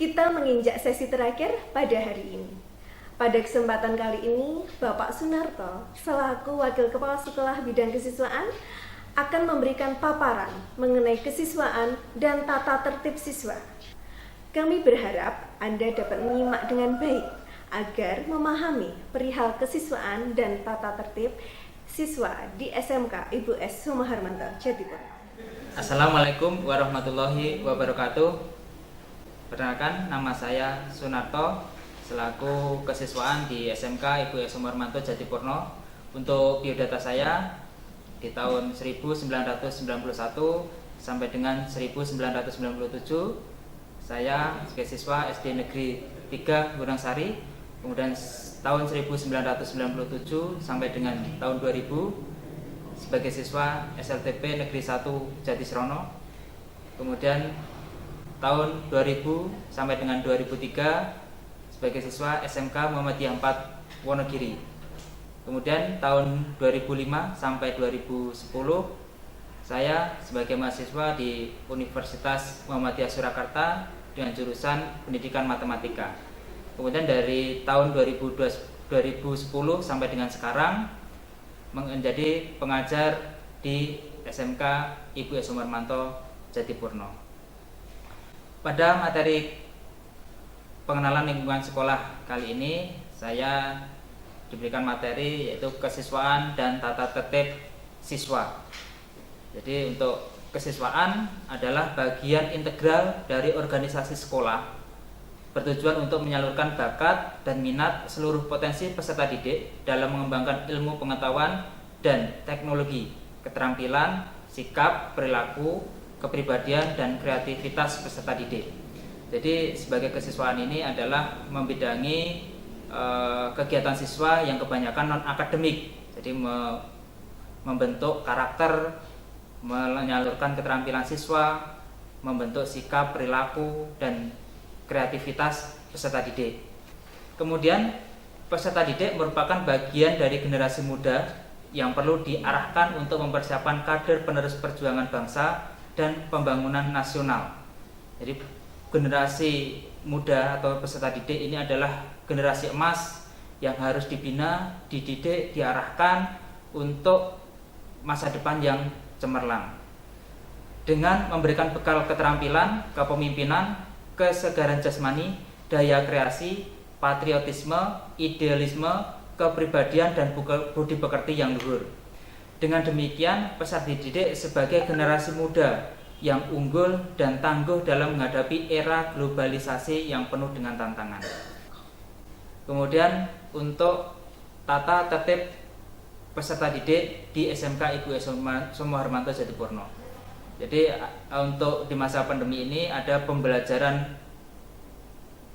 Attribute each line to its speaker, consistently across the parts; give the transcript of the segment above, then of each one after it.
Speaker 1: Kita menginjak sesi terakhir pada hari ini. Pada kesempatan kali ini, Bapak Sunarto, selaku Wakil Kepala Sekolah Bidang Kesiswaan, akan memberikan paparan mengenai kesiswaan dan tata tertib siswa. Kami berharap Anda dapat menyimak dengan baik agar memahami perihal kesiswaan dan tata tertib siswa di SMK Ibu S. Sumoharmanto, Jatipur.
Speaker 2: Assalamualaikum warahmatullahi wabarakatuh. Perkenalkan, nama saya Sunarto selaku kesiswaan di SMK Ibu S. Sumoharmanto, Jatipurno. Untuk biodata saya di tahun 1991 sampai dengan 1997 saya sebagai siswa SD Negeri 3 Gunungsari. Kemudian tahun 1997 sampai dengan tahun 2000 sebagai siswa SLTP Negeri 1 Jatisrono. Kemudian tahun 2000 sampai dengan 2003 sebagai siswa SMK Muhammadiyah 4 Wonogiri. Kemudian tahun 2005 sampai 2010 saya sebagai mahasiswa di Universitas Muhammadiyah Surakarta dengan jurusan Pendidikan Matematika. Kemudian dari tahun 2010 sampai dengan sekarang menjadi pengajar di SMK Ibu S. Sumoharmanto, Jatipurno. Pada materi pengenalan lingkungan sekolah kali ini, saya diberikan materi yaitu kesiswaan dan tata tertib siswa. Jadi untuk kesiswaan adalah bagian integral dari organisasi sekolah, bertujuan untuk menyalurkan bakat dan minat seluruh potensi peserta didik dalam mengembangkan ilmu pengetahuan dan teknologi, keterampilan, sikap, perilaku, kepribadian, dan kreativitas peserta didik. Jadi sebagai kesiswaan ini adalah membidangi kegiatan siswa yang kebanyakan non-akademik. Jadi membentuk karakter, menyalurkan keterampilan siswa, membentuk sikap, perilaku, dan kreativitas peserta didik. Kemudian peserta didik merupakan bagian dari generasi muda yang perlu diarahkan untuk mempersiapkan kader penerus perjuangan bangsa dan pembangunan nasional. Jadi generasi muda atau peserta didik ini adalah generasi emas yang harus dibina, dididik, diarahkan untuk masa depan yang cemerlang. Dengan memberikan bekal keterampilan, kepemimpinan, kesegaran jasmani, daya kreasi, patriotisme, idealisme, kepribadian, dan budi pekerti yang luhur. Dengan demikian, peserta didik sebagai generasi muda yang unggul dan tangguh dalam menghadapi era globalisasi yang penuh dengan tantangan. Kemudian untuk tata tertib peserta didik di SMK Ibu S. Sumoharmanto, Jatipurno. Jadi untuk di masa pandemi ini ada pembelajaran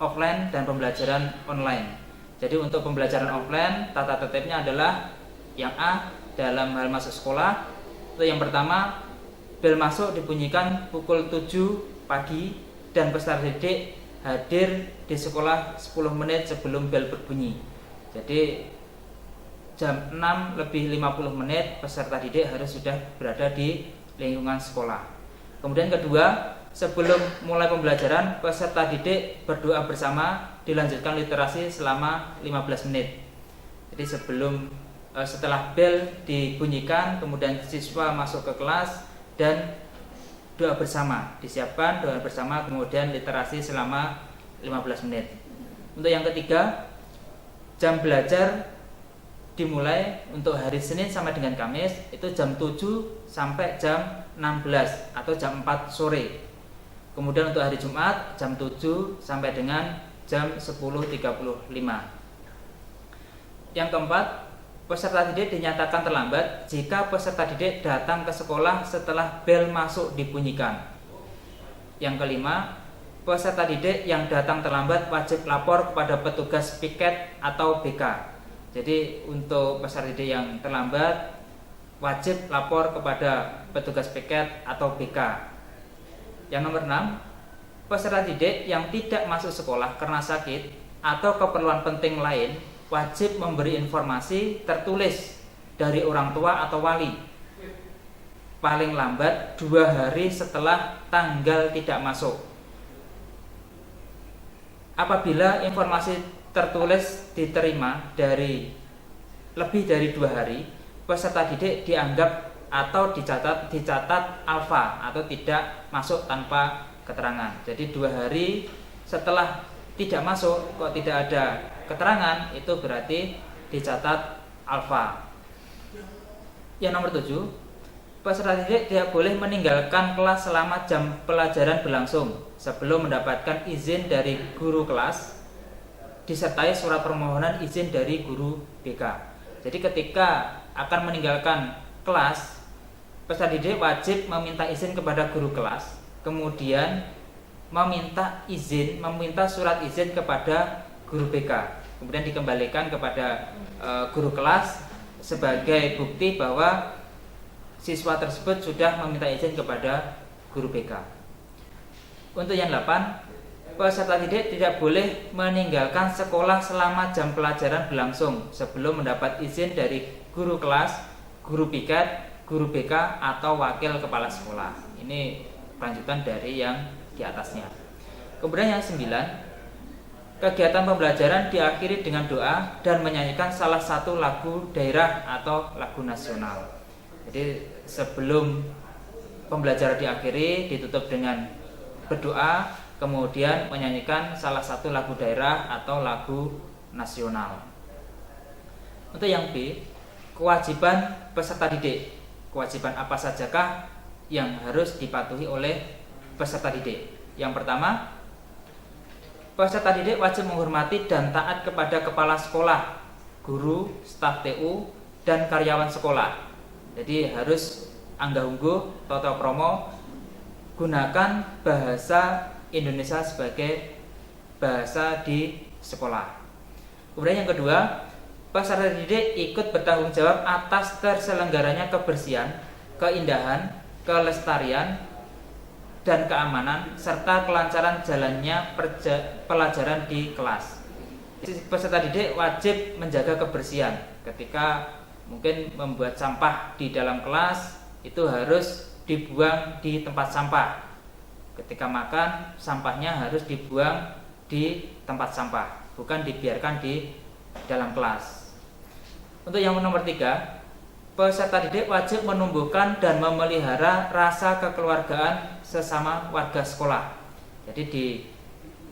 Speaker 2: offline dan pembelajaran online. Jadi untuk pembelajaran offline, tata tertibnya adalah yang A, dalam hal masuk sekolah. Itu yang pertama, bel masuk dibunyikan pukul 7 pagi dan peserta didik hadir di sekolah 10 menit sebelum bel berbunyi. Jadi jam 6 lebih 50 menit peserta didik harus sudah berada di lingkungan sekolah. Kemudian kedua, sebelum mulai pembelajaran, peserta didik berdoa bersama, dilanjutkan literasi selama 15 menit. Jadi setelah bel dibunyikan, kemudian siswa masuk ke kelas dan doa bersama, disiapkan doa bersama, kemudian literasi selama 15 menit. Untuk yang ketiga, jam belajar dimulai untuk hari Senin sampai dengan Kamis itu jam 7 sampai jam 16 atau jam 4 sore. Kemudian untuk hari Jumat jam 7 sampai dengan jam 10.35. Yang keempat, peserta didik dinyatakan terlambat jika peserta didik datang ke sekolah setelah bel masuk dibunyikan. Yang kelima, peserta didik yang datang terlambat wajib lapor kepada petugas piket atau BK. Jadi untuk peserta didik yang terlambat wajib lapor kepada petugas piket atau BK. Yang nomor 6, peserta didik yang tidak masuk sekolah karena sakit atau keperluan penting lain wajib memberi informasi tertulis dari orang tua atau wali paling lambat 2 hari setelah tanggal tidak masuk. apabila informasi tertulis diterima dari lebih dari 2 hari, peserta didik dianggap atau dicatat alfa atau tidak masuk tanpa keterangan. Jadi 2 hari setelah tidak masuk kok tidak ada keterangan, itu berarti dicatat alfa. Yang nomor 7, peserta didik tidak boleh meninggalkan kelas selama jam pelajaran berlangsung sebelum mendapatkan izin dari guru kelas disertai surat permohonan izin dari guru BK. Jadi ketika akan meninggalkan kelas, peserta didik wajib meminta izin kepada guru kelas, kemudian meminta surat izin kepada guru BK, kemudian dikembalikan kepada guru kelas sebagai bukti bahwa siswa tersebut sudah meminta izin kepada guru BK. Untuk yang 8, peserta didik tidak boleh meninggalkan sekolah selama jam pelajaran berlangsung sebelum mendapat izin dari guru kelas, guru piket, guru BK atau wakil kepala sekolah. Ini lanjutan dari yang di atasnya. Kemudian yang 9, kegiatan pembelajaran diakhiri dengan doa dan menyanyikan salah satu lagu daerah atau lagu nasional. Jadi sebelum pembelajaran diakhiri ditutup dengan berdoa, kemudian menyanyikan salah satu lagu daerah atau lagu nasional. Untuk yang B, kewajiban peserta didik. Kewajiban apa sajakah yang harus dipatuhi oleh peserta didik? Yang pertama, peserta didik wajib menghormati dan taat kepada kepala sekolah, guru, staf TU, dan karyawan sekolah. Jadi harus anggahungguh toto kromo, gunakan bahasa Indonesia sebagai bahasa di sekolah. Kemudian yang kedua, peserta didik ikut bertanggung jawab atas terselenggaranya kebersihan, keindahan, kelestarian, dan keamanan serta kelancaran jalannya pelajaran di kelas. Peserta didik wajib menjaga kebersihan. Ketika mungkin membuat sampah di dalam kelas, itu harus dibuang di tempat sampah. Ketika makan, sampahnya harus dibuang di tempat sampah, bukan dibiarkan di dalam kelas. Untuk yang nomor 3, peserta didik wajib menumbuhkan dan memelihara rasa kekeluargaan sesama warga sekolah. Jadi di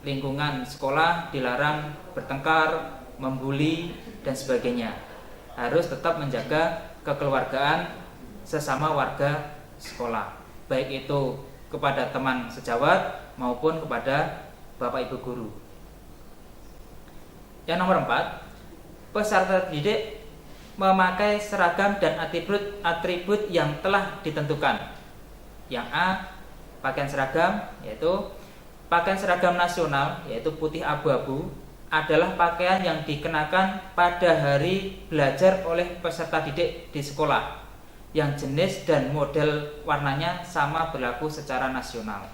Speaker 2: lingkungan sekolah dilarang bertengkar, membuli, dan sebagainya. Harus tetap menjaga kekeluargaan sesama warga sekolah, baik itu kepada teman sejawat maupun kepada Bapak Ibu guru. Yang nomor 4, peserta didik memakai seragam dan atribut yang telah ditentukan. Yang A, pakaian seragam, yaitu pakaian seragam nasional, yaitu putih abu-abu, adalah pakaian yang dikenakan pada hari belajar oleh peserta didik di sekolah, yang jenis dan model warnanya sama berlaku secara nasional.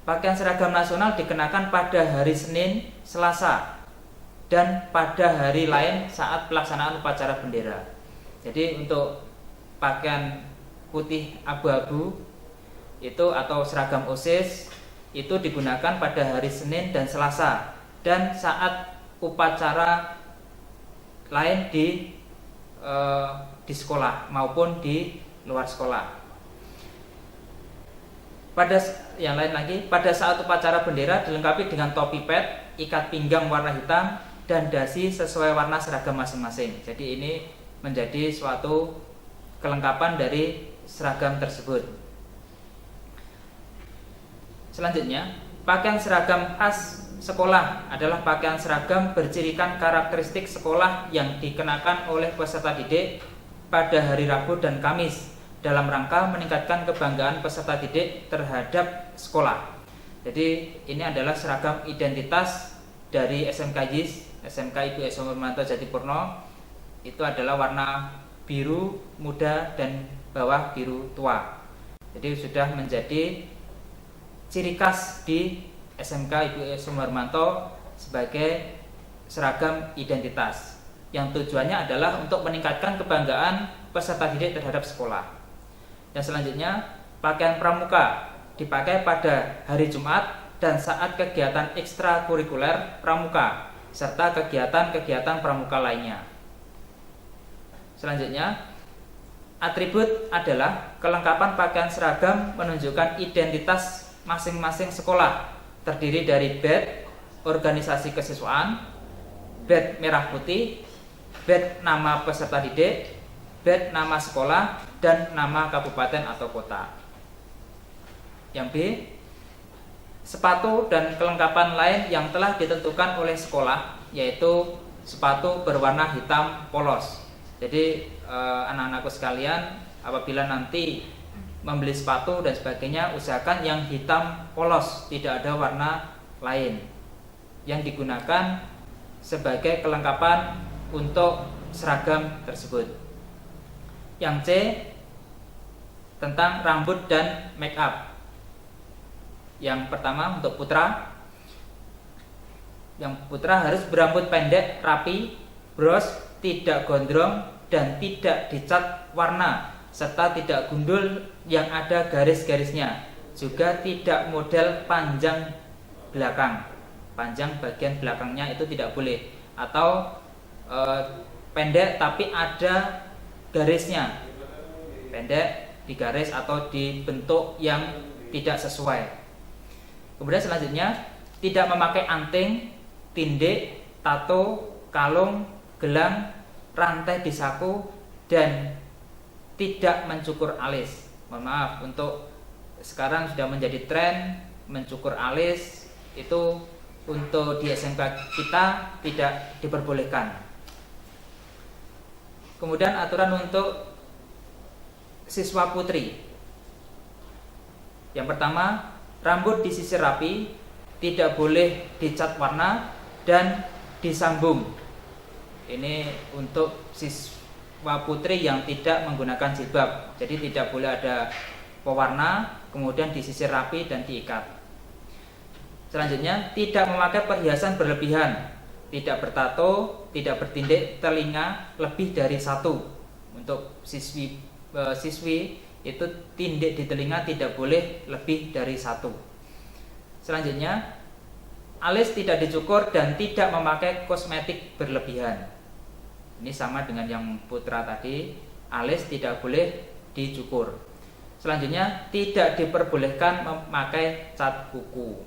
Speaker 2: Pakaian seragam nasional dikenakan pada hari Senin, Selasa, dan pada hari lain saat pelaksanaan upacara bendera. Jadi untuk pakaian putih abu-abu itu atau seragam OSIS itu digunakan pada hari Senin dan Selasa, dan saat upacara lain di sekolah maupun di luar sekolah. Pada yang lain lagi, pada saat upacara bendera dilengkapi dengan topi pet, ikat pinggang warna hitam, dan dasi sesuai warna seragam masing-masing. Jadi ini menjadi suatu kelengkapan dari seragam tersebut. Selanjutnya, pakaian seragam khas sekolah adalah pakaian seragam bercirikan karakteristik sekolah yang dikenakan oleh peserta didik pada hari Rabu dan Kamis dalam rangka meningkatkan kebanggaan peserta didik terhadap sekolah. Jadi ini adalah seragam identitas dari SMK JIS, SMK Ibu S. Sumarmanto Jatipurno. Itu adalah warna biru muda dan bawah biru tua. Jadi sudah menjadi ciri khas di SMK Ibu S. Sumarmanto sebagai seragam identitas, yang tujuannya adalah untuk meningkatkan kebanggaan peserta didik terhadap sekolah. Yang selanjutnya, pakaian pramuka dipakai pada hari Jumat dan saat kegiatan ekstrakurikuler pramuka serta kegiatan-kegiatan pramuka lainnya. Selanjutnya, atribut adalah kelengkapan pakaian seragam menunjukkan identitas masing-masing sekolah, terdiri dari badge organisasi kesiswaan, badge merah putih, badge nama peserta didik, badge nama sekolah, dan nama kabupaten atau kota. Yang B, sepatu dan kelengkapan lain yang telah ditentukan oleh sekolah, yaitu sepatu berwarna hitam polos. Jadi anak-anakku sekalian, apabila nanti membeli sepatu dan sebagainya, usahakan yang hitam polos, tidak ada warna lain yang digunakan sebagai kelengkapan untuk seragam tersebut. Yang C, tentang rambut dan make up. Yang pertama untuk putra, yang putra harus berambut pendek, rapi, bros, tidak gondrong dan tidak dicat warna, serta tidak gundul yang ada garis-garisnya. Juga tidak model panjang belakang, panjang bagian belakangnya itu tidak boleh, atau pendek tapi ada garisnya, pendek digaris atau dibentuk yang tidak sesuai. Kemudian selanjutnya, tidak memakai anting, tindik, tato, kalung, gelang, rantai di saku, dan tidak mencukur alis. Mohon maaf, untuk sekarang sudah menjadi tren mencukur alis, itu untuk di SMK kita tidak diperbolehkan. Kemudian aturan untuk siswa putri. Yang pertama, rambut disisir rapi, tidak boleh dicat warna dan disambung. Ini untuk siswa putri yang tidak menggunakan jilbab. Jadi tidak boleh ada pewarna, kemudian disisir rapi dan diikat. Selanjutnya, tidak memakai perhiasan berlebihan, tidak bertato, tidak bertindik telinga lebih dari 1. Untuk siswi itu tindik di telinga tidak boleh lebih dari 1. Selanjutnya, alis tidak dicukur dan tidak memakai kosmetik berlebihan. Ini sama dengan yang putra tadi, alis tidak boleh dicukur. Selanjutnya, tidak diperbolehkan memakai cat kuku.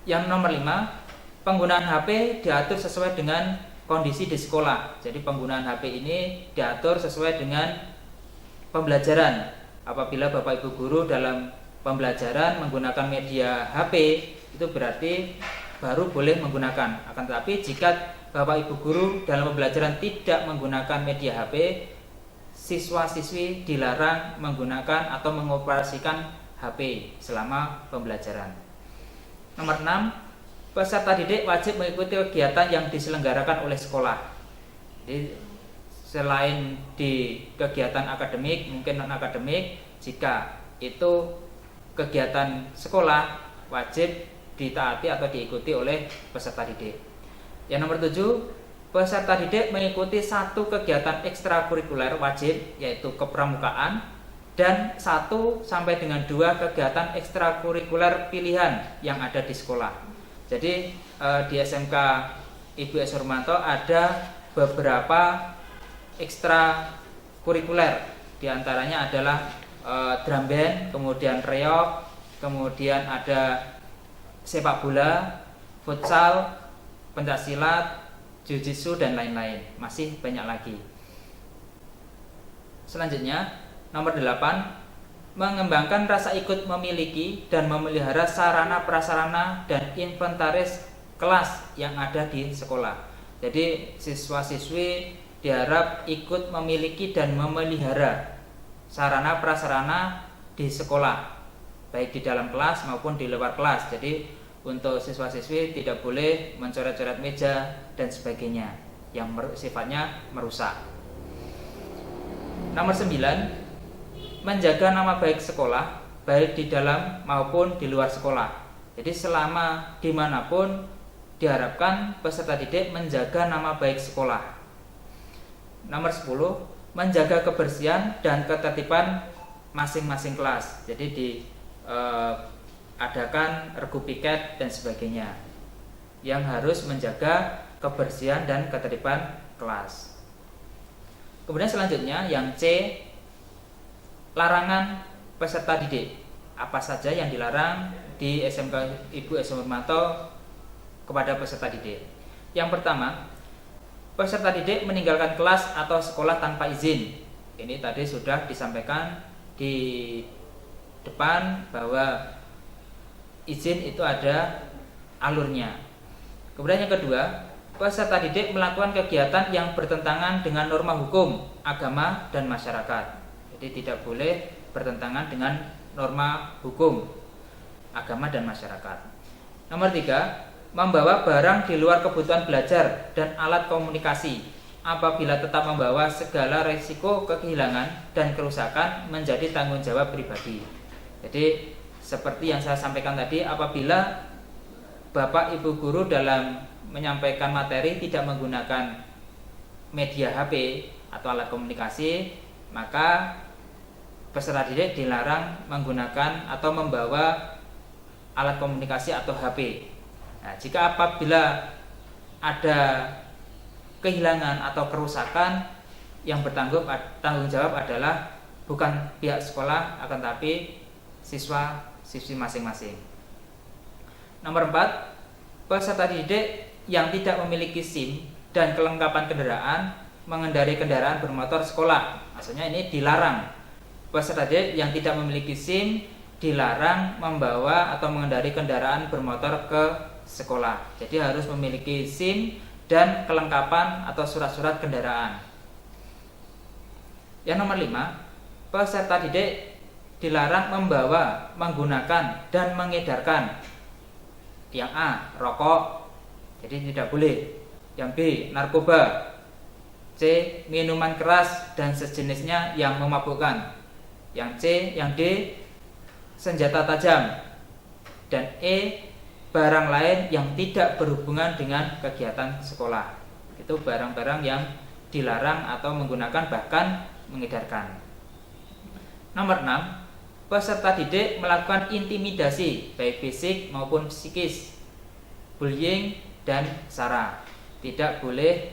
Speaker 2: Yang nomor 5, penggunaan HP diatur sesuai dengan kondisi di sekolah. Jadi penggunaan HP ini diatur sesuai dengan pembelajaran. Apabila Bapak Ibu guru dalam pembelajaran menggunakan media HP, itu berarti baru boleh menggunakan. Akan tetapi jika Bapak Ibu guru dalam pembelajaran tidak menggunakan media HP, siswa-siswi dilarang menggunakan atau mengoperasikan HP selama pembelajaran. Nomor 6, peserta didik wajib mengikuti kegiatan yang diselenggarakan oleh sekolah. Jadi selain di kegiatan akademik, mungkin non-akademik, jika itu kegiatan sekolah wajib ditaati atau diikuti oleh peserta didik. Yang nomor 7, peserta didik mengikuti 1 kegiatan ekstrakurikuler wajib, yaitu kepramukaan, dan 1 sampai dengan 2 kegiatan ekstrakurikuler pilihan yang ada di sekolah. Jadi di SMK Ibu S. Hurmanto ada beberapa ekstrakurikuler. Di antaranya adalah drum band, kemudian reog, kemudian ada sepak bola, futsal, pencaksilat, jujitsu, dan lain-lain. Masih banyak lagi. Selanjutnya, nomor 8, mengembangkan rasa ikut memiliki dan memelihara sarana prasarana dan inventaris kelas yang ada di sekolah. Jadi siswa-siswi diharap ikut memiliki dan memelihara sarana prasarana di sekolah, baik di dalam kelas maupun di luar kelas. Jadi untuk siswa-siswi tidak boleh mencoret-coret meja dan sebagainya yang sifatnya merusak. Nomor 9, menjaga nama baik sekolah, baik di dalam maupun di luar sekolah. Jadi selama dimanapun diharapkan peserta didik menjaga nama baik sekolah. Nomor 10, menjaga kebersihan dan ketertiban masing-masing kelas. Jadi ada mengadakan regu piket dan sebagainya yang harus menjaga kebersihan dan ketertiban kelas. Kemudian selanjutnya yang C, larangan peserta didik. Apa saja yang dilarang di SMK Ibu S. Murmanto kepada peserta didik? Yang pertama, peserta didik meninggalkan kelas atau sekolah tanpa izin. Ini tadi sudah disampaikan di depan bahwa izin itu ada alurnya. Kemudian yang kedua, peserta didik melakukan kegiatan yang bertentangan dengan norma hukum, agama, dan masyarakat. Jadi tidak boleh bertentangan dengan norma hukum, agama, dan masyarakat. Nomor 3, membawa barang di luar kebutuhan belajar dan alat komunikasi apabila tetap membawa segala risiko kehilangan dan kerusakan menjadi tanggung jawab pribadi. Jadi seperti yang saya sampaikan tadi, apabila Bapak Ibu guru dalam menyampaikan materi tidak menggunakan media HP atau alat komunikasi, maka peserta didik dilarang menggunakan atau membawa alat komunikasi atau HP. Nah, jika apabila ada kehilangan atau kerusakan, yang tanggung jawab adalah bukan pihak sekolah, akan tapi siswa-siswi masing-masing. Nomor 4, peserta didik yang tidak memiliki SIM dan kelengkapan kendaraan mengendarai kendaraan bermotor sekolah. Maksudnya ini dilarang. Peserta didik yang tidak memiliki SIM dilarang membawa atau mengendarai kendaraan bermotor ke sekolah. Jadi harus memiliki SIM dan kelengkapan atau surat-surat kendaraan. Yang nomor 5, peserta didik dilarang membawa, menggunakan, dan mengedarkan. Yang A, rokok, jadi tidak boleh. Yang B, narkoba. C, minuman keras dan sejenisnya yang memabukkan. Yang C, yang D, senjata tajam. Dan E, barang lain yang tidak berhubungan dengan kegiatan sekolah. Itu barang-barang yang dilarang atau menggunakan bahkan mengedarkan. Nomor 6, peserta didik melakukan intimidasi baik fisik maupun psikis, bullying dan sara. Tidak boleh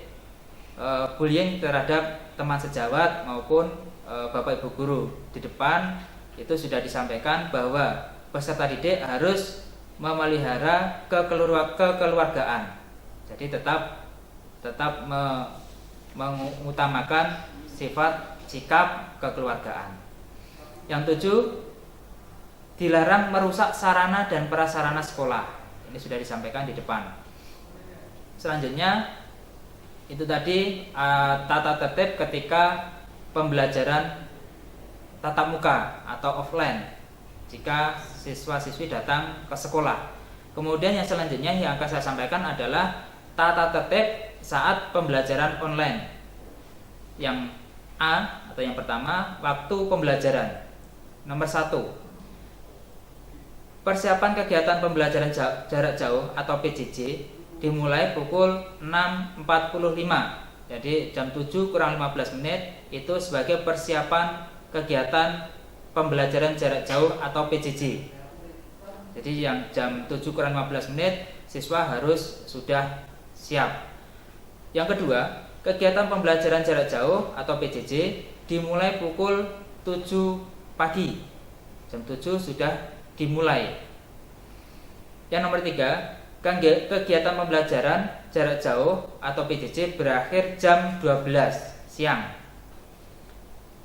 Speaker 2: bullying terhadap teman sejawat maupun Bapak Ibu guru. Di depan itu sudah disampaikan bahwa peserta didik harus memelihara kekeluargaan. Jadi tetap mengutamakan sifat sikap kekeluargaan. Yang 7, dilarang merusak sarana dan prasarana sekolah. Ini sudah disampaikan di depan. Selanjutnya itu tadi tata tertib ketika pembelajaran tatap muka atau offline jika siswa-siswi datang ke sekolah. Kemudian yang selanjutnya yang akan saya sampaikan adalah tata tertib saat pembelajaran online. Yang A atau yang pertama, waktu pembelajaran. Nomor 1, persiapan kegiatan pembelajaran jarak jauh atau PJJ dimulai pukul 6.45. Jadi jam 7 kurang 15 menit itu sebagai persiapan kegiatan pembelajaran jarak jauh atau PJJ. Jadi yang jam 7 kurang 15 menit siswa harus sudah siap. Yang kedua, kegiatan pembelajaran jarak jauh atau PJJ dimulai pukul 7 pagi. Jam 7 sudah dimulai. Yang nomor 3, kegiatan pembelajaran jarak jauh atau PJJ berakhir jam 12 siang.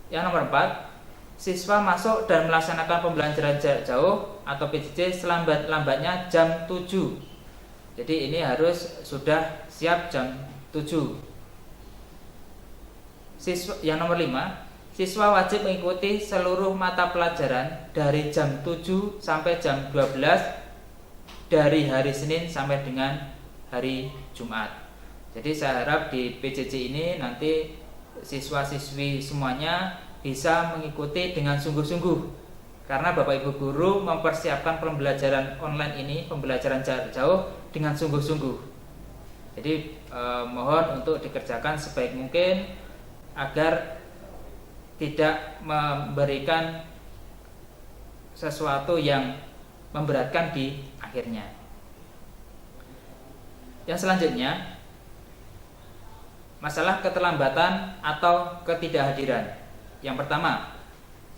Speaker 2: Yang nomor 4, siswa masuk dan melaksanakan pembelajaran jarak jauh atau PJJ selambat-lambatnya jam 7. Jadi ini harus sudah siap jam 7. Yang nomor 5, siswa wajib mengikuti seluruh mata pelajaran dari jam 7 sampai jam 12 dari hari Senin sampai dengan hari Jumat. Jadi saya harap di PJJ ini nanti siswa-siswi semuanya bisa mengikuti dengan sungguh-sungguh, karena Bapak Ibu guru mempersiapkan pembelajaran online ini, pembelajaran jarak jauh dengan sungguh-sungguh. Jadi mohon untuk dikerjakan sebaik mungkin agar tidak memberikan sesuatu yang memberatkan di akhirnya. Yang selanjutnya, masalah keterlambatan atau ketidakhadiran. Yang pertama,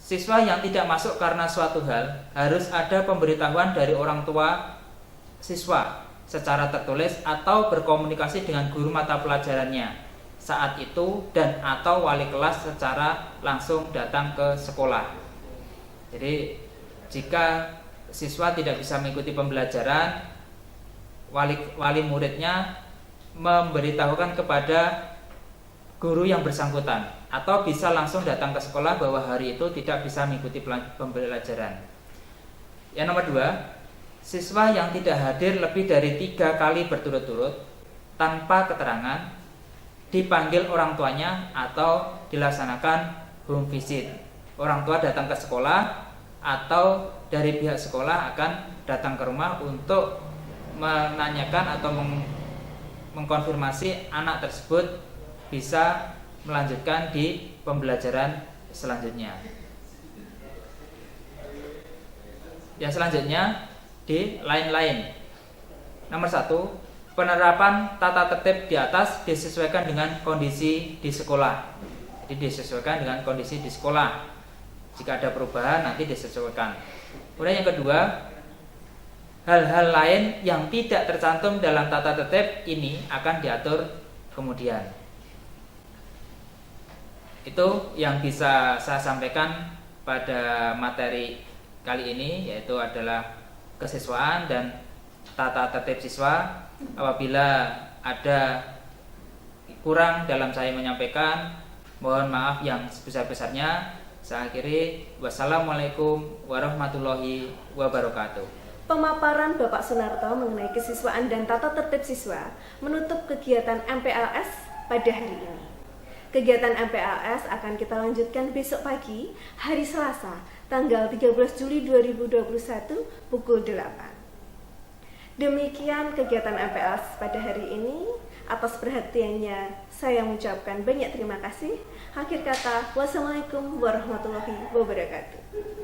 Speaker 2: siswa yang tidak masuk karena suatu hal harus ada pemberitahuan dari orang tua siswa secara tertulis atau berkomunikasi dengan guru mata pelajarannya saat itu dan atau wali kelas secara langsung datang ke sekolah. Jadi jika siswa tidak bisa mengikuti pembelajaran, wali muridnya memberitahukan kepada guru yang bersangkutan atau bisa langsung datang ke sekolah bahwa hari itu tidak bisa mengikuti pembelajaran. Yang nomor 2, siswa yang tidak hadir lebih dari 3 kali berturut-turut tanpa keterangan dipanggil orang tuanya atau dilaksanakan home visit. Orang tua datang ke sekolah atau dari pihak sekolah akan datang ke rumah untuk menanyakan atau mengkonfirmasi anak tersebut bisa melanjutkan di pembelajaran selanjutnya. Yang selanjutnya di lain-lain. Nomor 1, penerapan tata tertib di atas disesuaikan dengan kondisi di sekolah. Jadi disesuaikan dengan kondisi di sekolah. Jika ada perubahan nanti disesuaikan. Kemudian yang kedua, hal-hal lain yang tidak tercantum dalam tata tertib ini akan diatur kemudian. Itu yang bisa saya sampaikan pada materi kali ini, yaitu adalah kesiswaan dan tata tertib siswa. Apabila ada kurang dalam saya menyampaikan, mohon maaf yang sebesar-besarnya. Saya akhiri, wassalamualaikum warahmatullahi wabarakatuh.
Speaker 1: Pemaparan Bapak Sunarto mengenai kesiswaan dan tata tertib siswa menutup kegiatan MPLS pada hari ini. Kegiatan MPLS akan kita lanjutkan besok pagi, hari Selasa, tanggal 13 Juli 2021, pukul 8. Demikian kegiatan MPLS pada hari ini. Atas perhatiannya, saya mengucapkan banyak terima kasih. Akhir kata, wassalamualaikum warahmatullahi wabarakatuh.